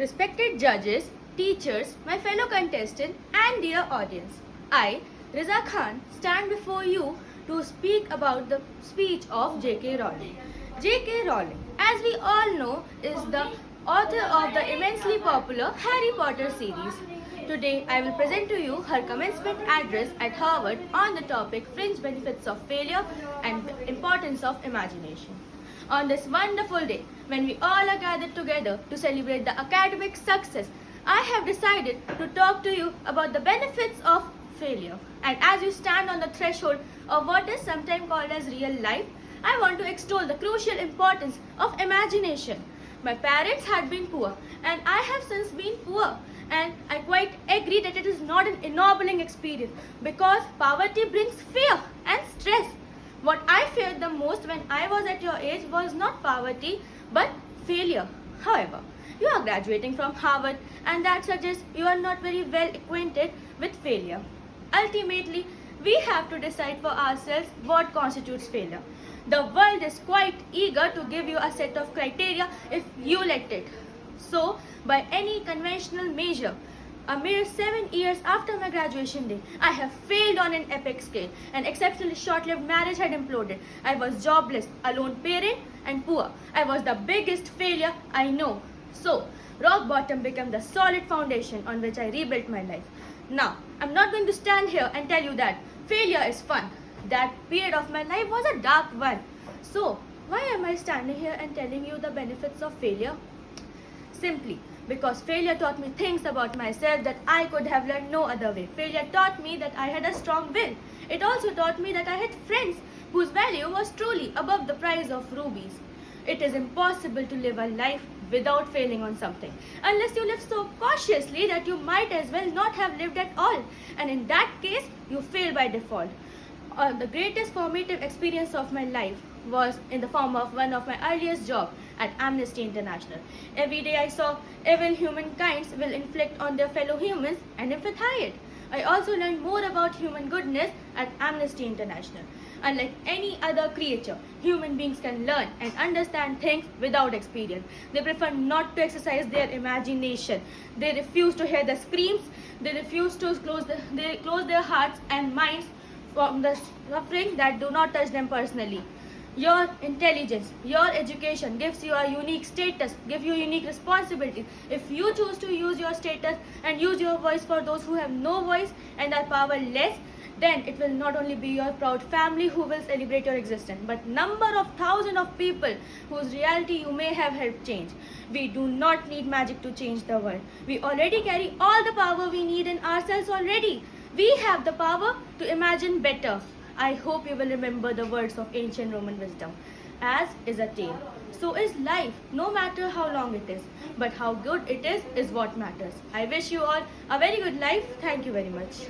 Respected judges, teachers, my fellow contestant, and dear audience, I, Riza Khan, stand before you to speak about the speech of J.K. Rowling. J.K. Rowling, as we all know, is the author of the immensely popular Harry Potter series. Today, I will present to you her commencement address at Harvard on the topic Fringe Benefits of Failure and the Importance of Imagination. On this wonderful day, when we all are gathered together to celebrate the academic success, I have decided to talk to you about the benefits of failure. And as you stand on the threshold of what is sometimes called as real life, I want to extol the crucial importance of imagination. My parents had been poor, and I have since been poor. And I quite agree that it is not an ennobling experience because poverty brings fear and stress. What I feared the most when I was at your age was not poverty but failure. However, you are graduating from Harvard and that suggests you are not very well acquainted with failure. Ultimately, we have to decide for ourselves what constitutes failure. The world is quite eager to give you a set of criteria if you let it. So, by any conventional measure, a mere 7 years after my graduation day, I have failed on an epic scale. An exceptionally short-lived marriage had imploded. I was jobless, a lone parent, and poor. I was the biggest failure I know. So, rock bottom became the solid foundation on which I rebuilt my life. Now, I'm not going to stand here and tell you that failure is fun. That period of my life was a dark one. So, why am I standing here and telling you the benefits of failure? Simply because failure taught me things about myself that I could have learned no other way. Failure taught me that I had a strong will. It also taught me that I had friends whose value was truly above the price of rubies. It is impossible to live a life without failing on something, unless you live so cautiously that you might as well not have lived at all. And in that case, you fail by default. The greatest formative experience of my life was in the form of one of my earliest jobs at Amnesty International. Every day I saw evil humankind will inflict on their fellow humans and empathize. I also learned more about human goodness at Amnesty International. Unlike any other creature, human beings can learn and understand things without experience. They prefer not to exercise their imagination. They refuse to hear the screams. They refuse to close their hearts and minds from the suffering that do not touch them personally. Your intelligence, your education gives you a unique status, gives you unique responsibilities. If you choose to use your status and use your voice for those who have no voice and are powerless, then it will not only be your proud family who will celebrate your existence, but number of thousands of people whose reality you may have helped change. We do not need magic to change the world. We already carry all the power we need in ourselves already. We have the power to imagine better. I hope you will remember the words of ancient Roman wisdom. As is a tale, so is life, no matter how long it is. But how good it is what matters. I wish you all a very good life. Thank you very much.